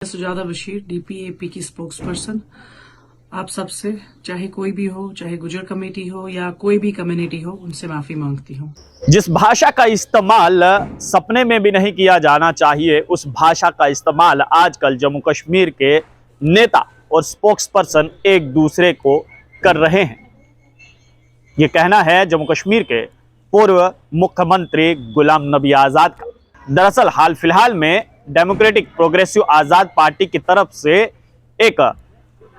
Sujata Bashir DPAP की spokesperson. आप सबसे, चाहे कोई भी हो, चाहे गुजर कमेटी हो या कोई भी कम्युनिटी हो, उनसे माफी मांगती हूँ। जिस भाषा का इस्तेमाल सपने में भी नहीं किया जाना चाहिए, उस भाषा का इस्तेमाल आजकल जम्मू कश्मीर के नेता और स्पोक्सपर्सन एक दूसरे को कर रहे हैं। ये कहना है जम्मू कश्मीर के पूर्व मुख्यमंत्री गुलाम नबी आजाद का। दरअसल हाल फिलहाल में डेमोक्रेटिक प्रोग्रेसिव आजाद पार्टी की तरफ से एक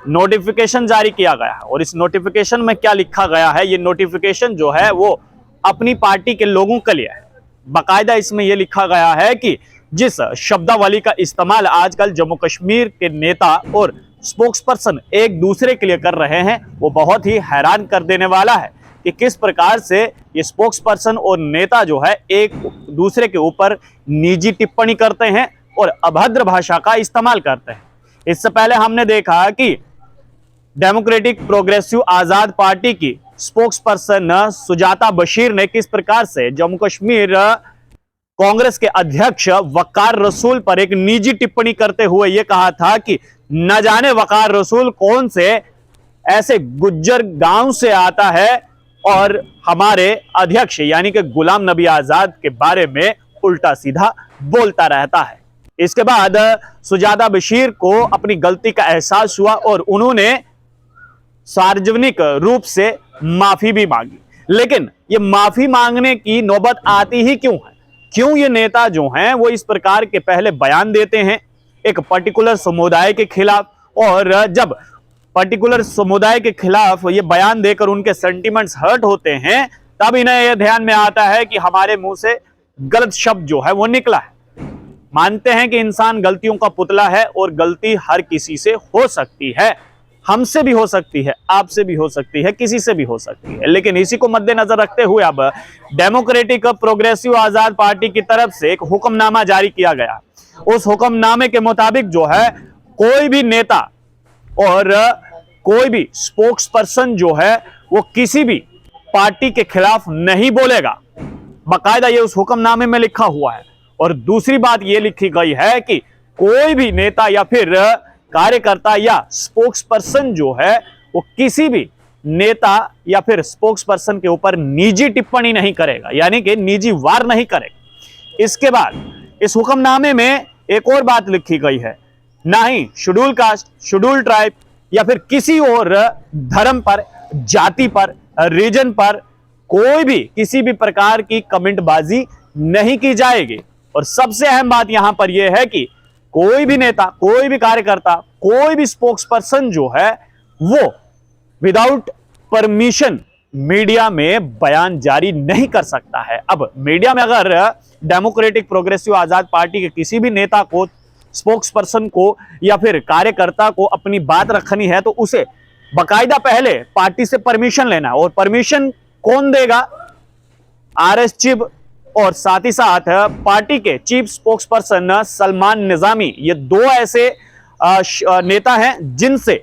नोटिफिकेशन जारी किया गया है और इस नोटिफिकेशन में क्या लिखा गया है, ये नोटिफिकेशन जो है वो अपनी पार्टी के लोगों के लिए है। बाकायदा इसमें यह लिखा गया है कि जिस शब्दावली का इस्तेमाल आजकल जम्मू कश्मीर के नेता और स्पोक्सपर्सन एक दूसरे के लिए कर रहे हैं, वो बहुत ही हैरान कर देने वाला है कि किस प्रकार से ये स्पोक्सपर्सन और नेता जो है एक दूसरे के ऊपर निजी टिप्पणी करते हैं और अभद्र भाषा का इस्तेमाल करते हैं। इससे पहले हमने देखा कि डेमोक्रेटिक प्रोग्रेसिव आजाद पार्टी की स्पोक्सपर्सन सुजाता बशीर ने किस प्रकार से जम्मू कश्मीर कांग्रेस के अध्यक्ष वकार रसूल पर एक निजी टिप्पणी करते हुए यह कहा था कि न जाने वकार रसूल कौन से ऐसे गुज्जर गांव से आता है और हमारे अध्यक्ष यानी कि गुलाम नबी आजाद के बारे में उल्टा सीधा बोलता रहता है। इसके बाद सुजाता बशीर को अपनी गलती का एहसास हुआ और उन्होंने सार्वजनिक रूप से माफी भी मांगी। लेकिन ये माफी मांगने की नौबत आती ही क्यों है? क्यों ये नेता जो हैं वो इस प्रकार के पहले बयान देते हैं एक पर्टिकुलर समुदाय के खिलाफ, और जब पर्टिकुलर समुदाय के खिलाफ ये बयान देकर उनके सेंटिमेंट्स हर्ट होते हैं, तब इन्हें यह ध्यान में आता है कि हमारे मुंह से गलत शब्द जो है वो निकला है। मानते हैं कि इंसान गलतियों का पुतला है और गलती हर किसी से हो सकती है, हमसे भी हो सकती है, आपसे भी हो सकती है, किसी से भी हो सकती है। लेकिन इसी को मद्देनजर रखते हुए अब डेमोक्रेटिक प्रोग्रेसिव आजाद पार्टी की तरफ से एक हुक्मनामा जारी किया गया। उस हुक्मनामे के मुताबिक जो है कोई भी नेता और कोई भी स्पोक्सपर्सन जो है वो किसी भी पार्टी के खिलाफ नहीं बोलेगा। बाकायदा ये उस हुक्मनामे में लिखा हुआ है। और दूसरी बात ये लिखी गई है कि कोई भी नेता या फिर कार्यकर्ता या स्पोक्सपर्सन जो है वो किसी भी नेता या फिर स्पोक्सपर्सन के ऊपर निजी टिप्पणी नहीं करेगा, यानी कि निजी वार नहीं करेगा। इसके बाद इस हुक्मनामे में एक और बात लिखी गई है, ना ही शेड्यूल कास्ट, शेड्यूल ट्राइब या फिर किसी और धर्म पर, जाति पर, रीजन पर कोई भी किसी भी प्रकार की कमेंटबाजी नहीं की जाएगी। और सबसे अहम बात यहां पर यह है कि कोई भी नेता, कोई भी कार्यकर्ता, कोई भी स्पोक्सपर्सन जो है वो विदाउट परमिशन मीडिया में बयान जारी नहीं कर सकता है। अब मीडिया में अगर डेमोक्रेटिक प्रोग्रेसिव आजाद पार्टी के किसी भी नेता को, स्पोक्सपर्सन को या फिर कार्यकर्ता को अपनी बात रखनी है तो उसे बाकायदा पहले पार्टी से परमिशन लेना है। और परमिशन कौन देगा? आरएस चीफ और साथ ही साथ पार्टी के चीफ स्पोक्सपर्सन सलमान निजामी, ये दो ऐसे नेता हैं जिनसे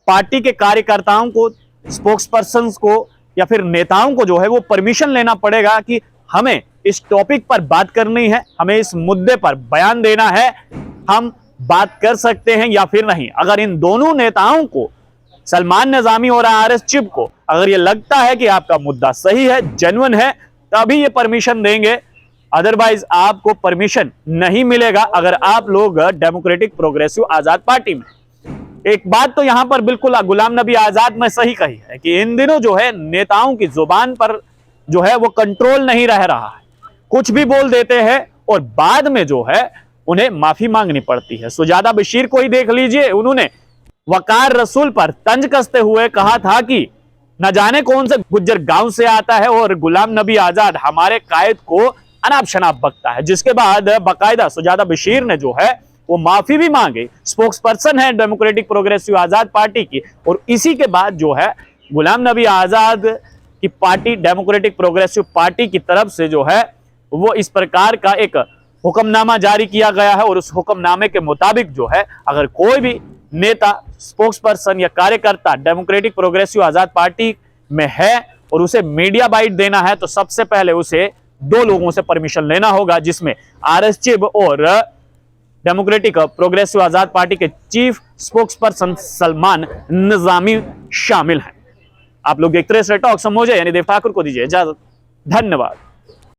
पार्टी के कार्यकर्ताओं को, स्पोक्सपर्सन को या फिर नेताओं को जो है वो परमिशन लेना पड़ेगा कि हमें इस टॉपिक पर बात करनी है, हमें इस मुद्दे पर बयान देना है, हम बात कर सकते हैं या फिर नहीं। अगर इन दोनों नेताओं को, सलमान निजामी और आरएस चीफ को, अगर ये लगता है कि आपका मुद्दा सही है, जेन्युइन है, तभी ये परमिशन देंगे, अदरवाइज आपको परमिशन नहीं मिलेगा अगर आप लोग डेमोक्रेटिक प्रोग्रेसिव आजाद पार्टी में। एक बात तो यहां पर बिल्कुल गुलाम नबी आजाद ने सही कही है कि इन दिनों जो है नेताओं की जुबान पर जो है वो कंट्रोल नहीं रह रहा है, कुछ भी बोल देते हैं और बाद में जो है उन्हें माफी मांगनी पड़ती है। सुजाता बशीर को ही देख लीजिए, उन्होंने वकार रसूल पर तंज कसते हुए कहा था कि न जाने कौन से गुज्जर गांव से आता है और गुलाम नबी आजाद हमारे कायद को अनाप शनाप बकता है। जिसके बाद बाकायदा सुजाता बशीर ने जो है वो माफी भी मांगी, स्पोक्सपर्सन है डेमोक्रेटिक प्रोग्रेसिव आजाद पार्टी की। और इसी के बाद जो है गुलाम नबी आजाद की पार्टी, डेमोक्रेटिक प्रोग्रेसिव पार्टी की तरफ से जो है वो इस प्रकार का एक हुक्मनामा जारी किया गया है। और उस हुक्मनामे के मुताबिक जो है अगर कोई भी नेता, स्पोक्सपर्सन या कार्यकर्ता डेमोक्रेटिक प्रोग्रेसिव आजाद पार्टी में है और उसे मीडिया बाइट देना है तो सबसे पहले उसे दो लोगों से परमिशन लेना होगा, जिसमें आरएस चीफ और डेमोक्रेटिक प्रोग्रेसिव आजाद पार्टी के chief spokes person Salman Nizami शामिल हैं। आप लोग देखते रहे टॉक समोजे यानी देव ठाकुर को दीजिए इजाजत। धन्यवाद।